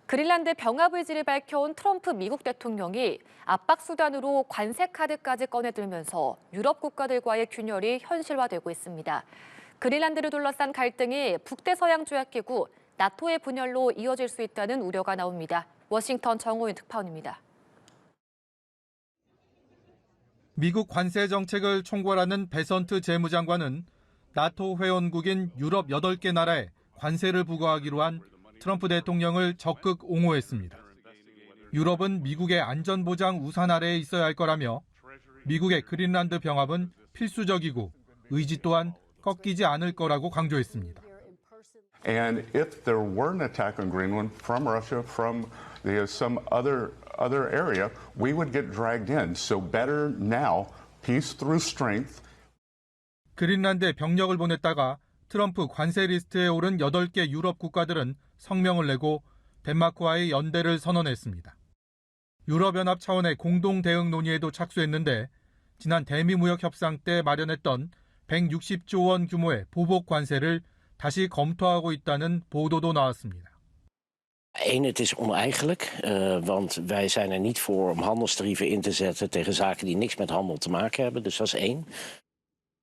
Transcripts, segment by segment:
그린란드 병합 의지를 밝혀온 트럼프 미국 대통령이 압박 수단으로 관세 카드까지 꺼내들면서 유럽 국가들과의 균열이 현실화되고 있습니다. 그린란드를 둘러싼 갈등이 북대서양 조약기구 나토의 분열로 이어질 수 있다는 우려가 나옵니다. 워싱턴 정호윤 특파원입니다. 미국 관세 정책을 총괄하는 베선트 재무장관은 나토 회원국인 유럽 8개 나라에 관세를 부과하기로 한 트럼프 대통령을 적극 옹호했습니다. 유럽은 미국의 안전보장 우산 아래에 있어야 할 거라며 미국의 그린란드 병합은 필수적이고 의지 또한 꺾이지 않을 거라고 강조했습니다. And if there were an attack on Greenland from Russia, from some other area, we would get dragged in. So better now, peace through strength. 그린란드에 병력을 보냈다가 트럼프 관세 리스트에 오른 8개 유럽 국가들은 성명을 내고 덴마크와의 연대를 선언했습니다. 유럽연합 차원의 공동 대응 논의에도 착수했는데 지난 대미 무역 협상 때 마련했던 160조 원 규모의 보복 관세를 다시 검토하고 있다는 보도도 나왔습니다. Het is oneigenlijk, want wij zijn er niet voor om handelstarieven in te zetten tegen zaken die niks met handel te maken hebben. Dus dat is één.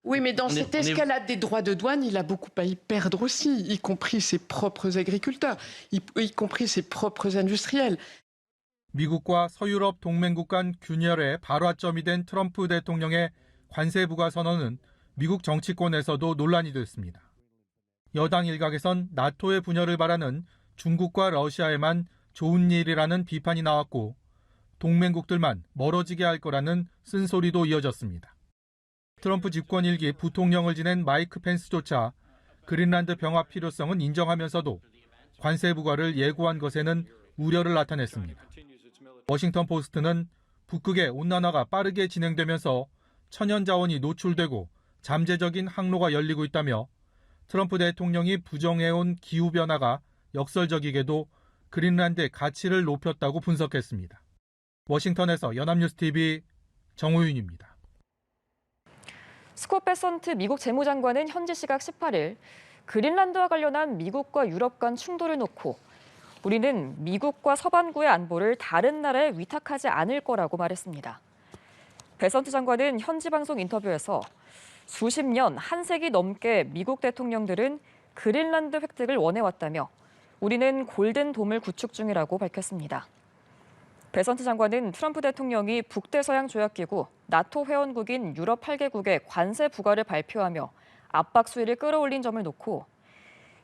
Oui, mais dans cette escalade des droits de douane, il a beaucoup à y perdre aussi, y compris ses propres agriculteurs, y compris ses propres industriels. 미국과 서유럽 동맹국 간 균열의 발화점이 된 트럼프 대통령의 관세 부과 선언은 미국 정치권에서도 논란이 됐습니다. 여당 일각에선 나토의 분열을 바라는 중국과 러시아에만 좋은 일이라는 비판이 나왔고 동맹국들만 멀어지게 할 거라는 쓴소리도 이어졌습니다. 트럼프 집권 일기 부통령을 지낸 마이크 펜스조차 그린란드 병합 필요성은 인정하면서도 관세 부과를 예고한 것에는 우려를 나타냈습니다. 워싱턴 포스트는 북극의 온난화가 빠르게 진행되면서 천연 자원이 노출되고 잠재적인 항로가 열리고 있다며 트럼프 대통령이 부정해온 기후변화가 역설적이게도 그린란드의 가치를 높였다고 분석했습니다. 워싱턴에서 연합뉴스TV 정호윤입니다. 스콧 베선트 미국 재무장관은 현지 시각 18일 그린란드와 관련한 미국과 유럽 간 충돌을 놓고 우리는 미국과 서반구의 안보를 다른 나라에 위탁하지 않을 거라고 말했습니다. 베선트 장관은 현지 방송 인터뷰에서 수십 년, 한 세기 넘게 미국 대통령들은 그린란드 획득을 원해왔다며 우리는 골든돔을 구축 중이라고 밝혔습니다. 베선트 장관은 트럼프 대통령이 북대서양 조약기구 나토 회원국인 유럽 8개국의 관세 부과를 발표하며 압박 수위를 끌어올린 점을 놓고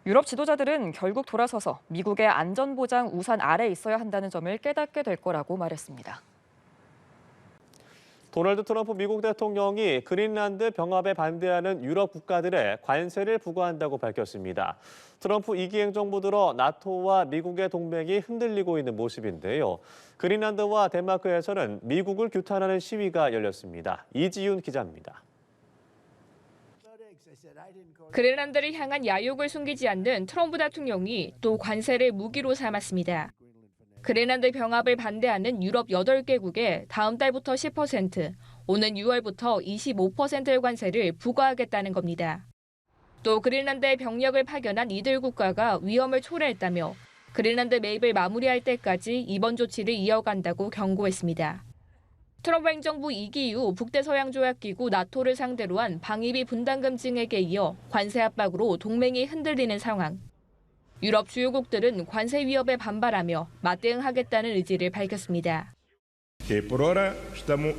유럽 지도자들은 결국 돌아서서 미국의 안전보장 우산 아래에 있어야 한다는 점을 깨닫게 될 거라고 말했습니다. 도널드 트럼프 미국 대통령이 그린란드 병합에 반대하는 유럽 국가들에 관세를 부과한다고 밝혔습니다. 트럼프 2기 행정부 들어 나토와 미국의 동맹이 흔들리고 있는 모습인데요. 그린란드와 덴마크에서는 미국을 규탄하는 시위가 열렸습니다. 이지윤 기자입니다. 그린란드를 향한 야욕을 숨기지 않는 트럼프 대통령이 또 관세를 무기로 삼았습니다. 그린란드 병합을 반대하는 유럽 8개국에 다음 달부터 10%, 오는 6월부터 25%의 관세를 부과하겠다는 겁니다. 또 그린란드에 병력을 파견한 이들 국가가 위험을 초래했다며 그린란드 매입을 마무리할 때까지 이번 조치를 이어간다고 경고했습니다. 트럼프 행정부 2기 이후 북대서양 조약기구 나토를 상대로 한 방위비 분담금 증액에 이어 관세 압박으로 동맹이 흔들리는 상황. 유럽 주요국들은 관세 위협에 반발하며 맞대응하겠다는 의지를 밝혔습니다. Por ahora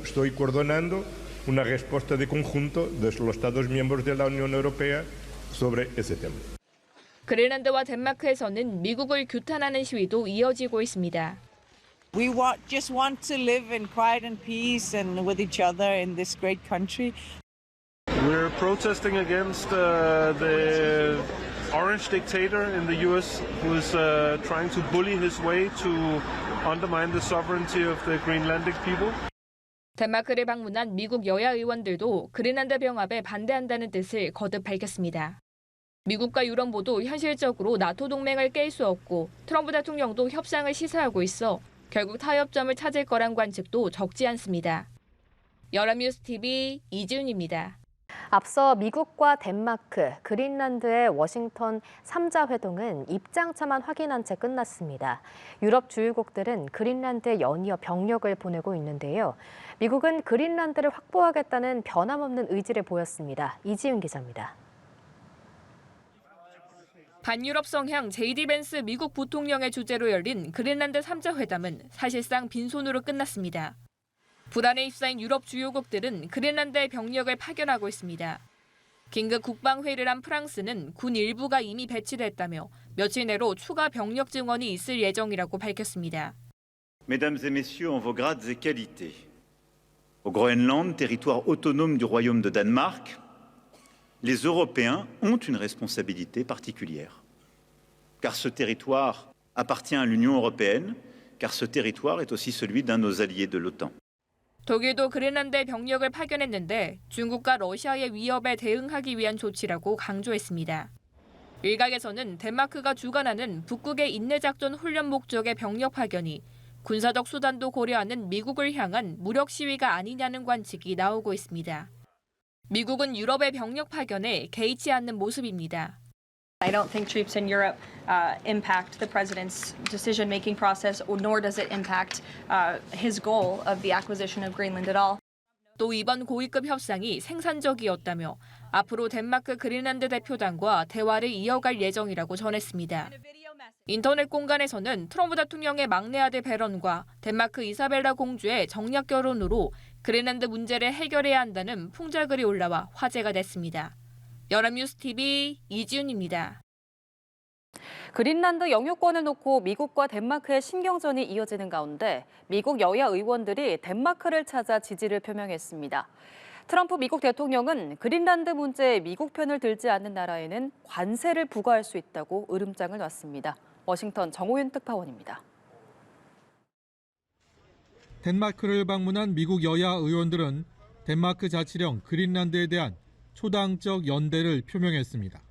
estoy coordinando una respuesta de conjunto de los Estados miembros de la Unión Europea sobre ese tema. 그린란드와 덴마크에서는 미국을 규탄하는 시위도 이어지고 있습니다. We just want to live in quiet and peace and with each other in this great country. We're protesting against the orange dictator in the U.S. who is trying to bully his way to undermine the sovereignty of the Greenlandic people. 덴마크를 방문한 미국 여야 의원들도 그린란드 병합에 반대한다는 뜻을 거듭 밝혔습니다. 미국과 유럽 모두 현실적으로 나토 동맹을 깰 수 없고 트럼프 대통령도 협상을 시사하고 있어 결국 타협점을 찾을 거란 관측도 적지 않습니다. 연합뉴스TV 이지윤입니다. 앞서 미국과 덴마크, 그린란드의 워싱턴 3자 회동은 입장차만 확인한 채 끝났습니다. 유럽 주요국들은 그린란드에 연이어 병력을 보내고 있는데요. 미국은 그린란드를 확보하겠다는 변함없는 의지를 보였습니다. 이지윤 기자입니다. 반유럽 성향 JD 벤스 미국 부통령의 주재로 열린 그린란드 3자 회담은 사실상 빈손으로 끝났습니다. 불안에 휩싸인 유럽 주요국들은 그린란드에 병력을 파견하고 있습니다. 긴급 국방회의를 한 프랑스는 군 일부가 이미 배치됐다며 며칠 내로 추가 병력 증원이 있을 예정이라고 밝혔습니다. Mesdames et messieurs, en vos grades et qualités, au Groenland, territoire autonome du Royaume de Danemark, les Européens ont une responsabilité particulière. Car ce territoire appartient à l'Union européenne, car ce territoire est aussi celui d'un de nos alliés de l'OTAN. 독일도 그린란드에 병력을 파견했는데 중국과 러시아의 위협에 대응하기 위한 조치라고 강조했습니다. 일각에서는 덴마크가 주관하는 북극의 인내작전 훈련 목적의 병력 파견이 군사적 수단도 고려하는 미국을 향한 무력 시위가 아니냐는 관측이 나오고 있습니다. 미국은 유럽의 병력 파견에 개의치 않는 모습입니다. I don't think troops in Europe impact the president's decision-making process, nor does it impact his goal of the acquisition of Greenland at all. 또 이번 고위급 협상이 생산적이었다며 앞으로 덴마크 그린란드 대표단과 대화를 이어갈 예정이라고 전했습니다. 인터넷 공간에서는 트럼프 대통령의 막내 아들 배런과 덴마크 이사벨라 공주의 정략 결혼으로 그린란드 문제를 해결해야 한다는 풍자글이 올라와 화제가 됐습니다. 연합뉴스 TV 이지윤입니다. 그린란드 영유권을 놓고 미국과 덴마크의 신경전이 이어지는 가운데 미국 여야 의원들이 덴마크를 찾아 지지를 표명했습니다. 트럼프 미국 대통령은 그린란드 문제에 미국 편을 들지 않는 나라에는 관세를 부과할 수 있다고 으름장을 놨습니다. 워싱턴 정호윤 특파원입니다. 덴마크를 방문한 미국 여야 의원들은 덴마크 자치령 그린란드에 대한 초당적 연대를 표명했습니다.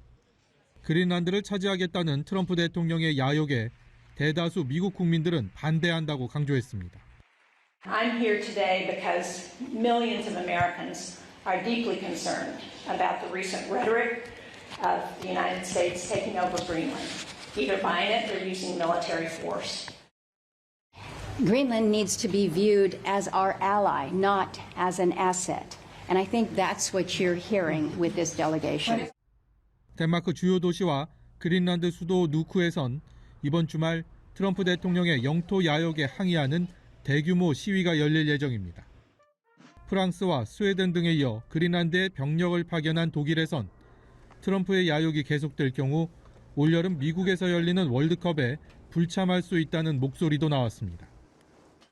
그린란드를 차지하겠다는 트럼프 대통령의 야욕에 대다수 미국 국민들은 반대한다고 강조했습니다. I'm here today because millions of Americans are deeply concerned about the recent rhetoric of the United States taking over Greenland, either buying it or using military force. Greenland needs to be viewed as our ally, not as an asset. And I think that's what you're hearing with this delegation. 덴마크 주요 도시와 그린란드 수도 누크에선 이번 주말 트럼프 대통령의 영토 야욕에 항의하는 대규모 시위가 열릴 예정입니다. 프랑스와 스웨덴 등에 이어 그린란드에 병력을 파견한 독일에선 트럼프의 야욕이 계속될 경우 올여름 미국에서 열리는 월드컵에 불참할 수 있다는 목소리도 나왔습니다.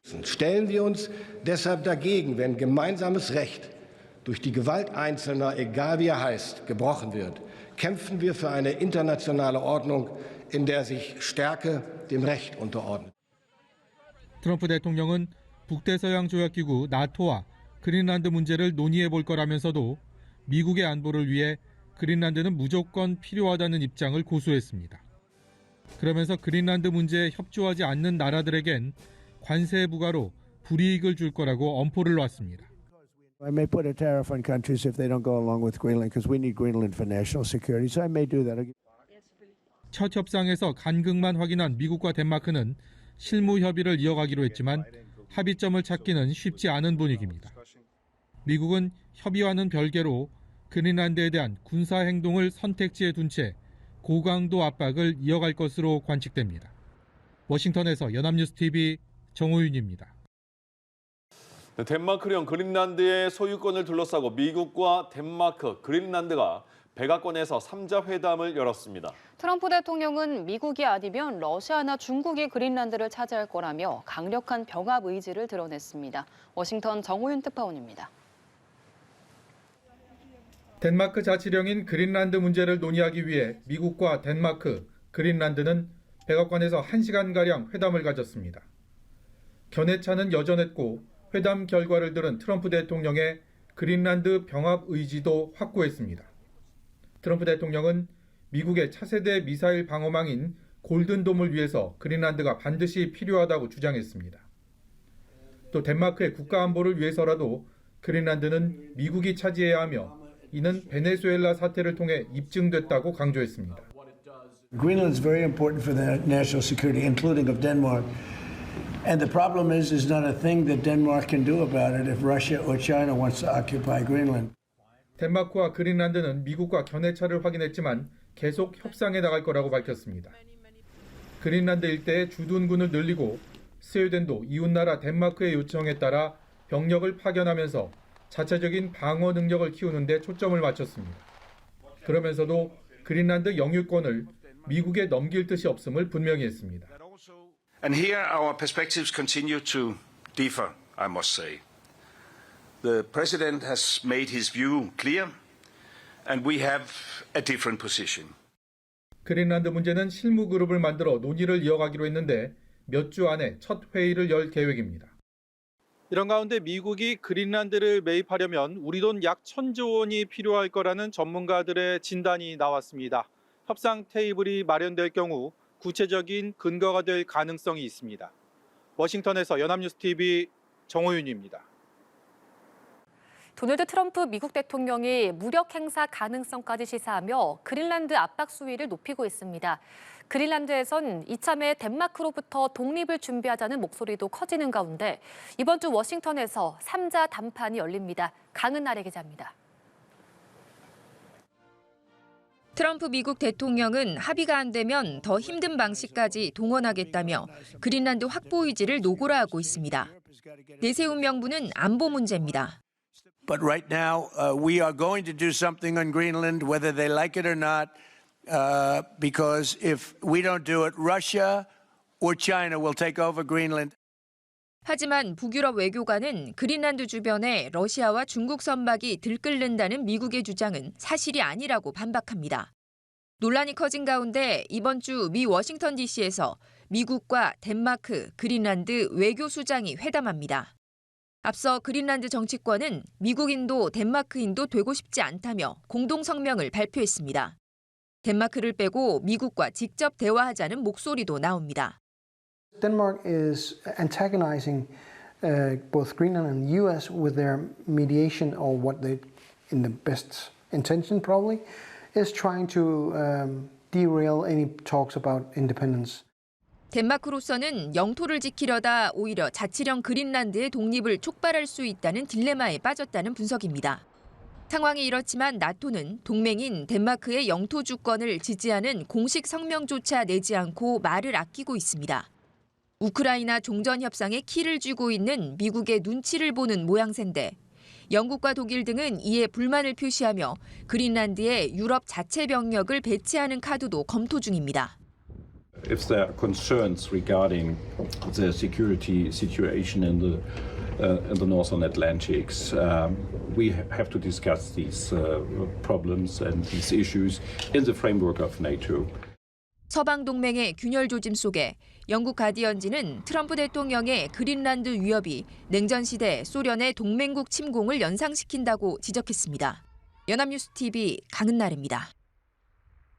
Stellen wir uns deshalb dagegen, wenn gemeinsames Recht durch die Gewalt Einzelner, egal wie er heißt, gebrochen wird. Kämpfen wir für eine internationale Ordnung, in der sich Stärke dem Recht unterordnet. 트럼프 대통령은 북대서양 조약기구 나토와 그린란드 문제를 논의해 볼 거라면서도 미국의 안보를 위해 그린란드는 무조건 필요하다는 입장을 고수했습니다. 그러면서 그린란드 문제에 협조하지 않는 나라들에겐 관세 부과로 불이익을 줄 거라고 엄포를 놨습니다. I may put a tariff on countries if they don't go along with Greenland because we need Greenland for national security. So I may do that. 첫 협상에서 간극만 확인한 미국과 덴마크는 실무 협의를 이어가기로 했지만 합의점을 찾기는 쉽지 않은 분위기입니다. 미국은 협의와는 별개로 그린란드에 대한 군사 행동을 선택지에 둔 채 고강도 압박을 이어갈 것으로 관측됩니다. 워싱턴에서 연합뉴스 TV 정호윤입니다. 덴마크령 그린란드의 소유권을 둘러싸고 미국과 덴마크, 그린란드가 백악관에서 3자 회담을 열었습니다. 트럼프 대통령은 미국이 아니면 러시아나 중국이 그린란드를 차지할 거라며 강력한 병합 의지를 드러냈습니다. 워싱턴 정호윤 특파원입니다. 덴마크 자치령인 그린란드 문제를 논의하기 위해 미국과 덴마크, 그린란드는 백악관에서 1시간가량 회담을 가졌습니다. 견해차는 여전했고 회담 결과를 들은 트럼프 대통령의 그린란드 병합 의지도 확고했습니다. 트럼프 대통령은 미국의 차세대 미사일 방어망인 골든돔을 위해서 그린란드가 반드시 필요하다고 주장했습니다. 또 덴마크의 국가 안보를 위해서라도 그린란드는 미국이 차지해야 하며 이는 베네수엘라 사태를 통해 입증됐다고 강조했습니다. Greenland is very important for the national security, including of Denmark. And the problem is not a thing that Denmark can do about it if Russia or China wants to occupy Greenland. 덴마크와 그린란드는 미국과 견해차를 확인했지만 계속 협상해 나갈 거라고 밝혔습니다. 그린란드 일대의 주둔군을 늘리고 스웨덴도 이웃나라 덴마크의 요청에 따라 병력을 파견하면서 자체적인 방어 능력을 키우는 데 초점을 맞췄습니다. 그러면서도 그린란드 영유권을 미국에 넘길 뜻이 없음을 분명히 했습니다. And here our perspectives continue to differ, I must say. The president has made his view clear, and we have a different position. 그린란드 문제는 실무 그룹을 만들어 논의를 이어가기로 했는데 몇 주 안에 첫 회의를 열 계획입니다. 이런 가운데 미국이 그린란드를 매입하려면 우리 돈 약 1,000조 원이 필요할 거라는 전문가들의 진단이 나왔습니다. 협상 테이블이 마련될 경우 구체적인 근거가 될 가능성이 있습니다. 워싱턴에서 연합뉴스TV 정호윤입니다. 도널드 트럼프 미국 대통령이 무력 행사 가능성까지 시사하며 그린란드 압박 수위를 높이고 있습니다. 그린란드에선 이참에 덴마크로부터 독립을 준비하자는 목소리도 커지는 가운데 이번 주 워싱턴에서 3자 담판이 열립니다. 강은나래 기자입니다. 트럼프 미국 대통령은 합의가 안 되면 더 힘든 방식까지 동원하겠다며 그린란드 확보 의지를 노골화하고 있습니다. 내세운 명분은 안보 문제입니다. But right now, we are going to do something on Greenland, whether they like it or not, because if we don't do it, Russia or China will take over Greenland. 하지만 북유럽 외교관은 그린란드 주변에 러시아와 중국 선박이 들끓는다는 미국의 주장은 사실이 아니라고 반박합니다. 논란이 커진 가운데 이번 주 미 워싱턴 DC에서 미국과 덴마크, 그린란드 외교수장이 회담합니다. 앞서 그린란드 정치권은 미국인도 덴마크인도 되고 싶지 않다며 공동성명을 발표했습니다. 덴마크를 빼고 미국과 직접 대화하자는 목소리도 나옵니다. Denmark is antagonizing both Greenland and the U.S. with their mediation, or what they, in the best intention probably, is trying to derail any talks about independence. 덴마크로서는 영토를 지키려다 오히려 자치령 그린란드의 독립을 촉발할 수 있다는 딜레마에 빠졌다는 분석입니다. 상황이 이렇지만 나토는 동맹인 덴마크의 영토 주권을 지지하는 공식 성명조차 내지 않고 말을 아끼고 있습니다. 우크라이나 종전 협상에 키를 쥐고 있는 미국의 눈치를 보는 모양새인데 영국과 독일 등은 이에 불만을 표시하며 그린란드에 유럽 자체 병력을 배치하는 카드도 검토 중입니다. If there are concerns regarding the security situation in the northern Atlantics, we have to discuss these problems and these issues in the framework of NATO. 서방 동맹의 균열 조짐 속에 영국 가디언지는 트럼프 대통령의 그린란드 위협이 냉전 시대 소련의 동맹국 침공을 연상시킨다고 지적했습니다. 연합뉴스TV 강은나래입니다.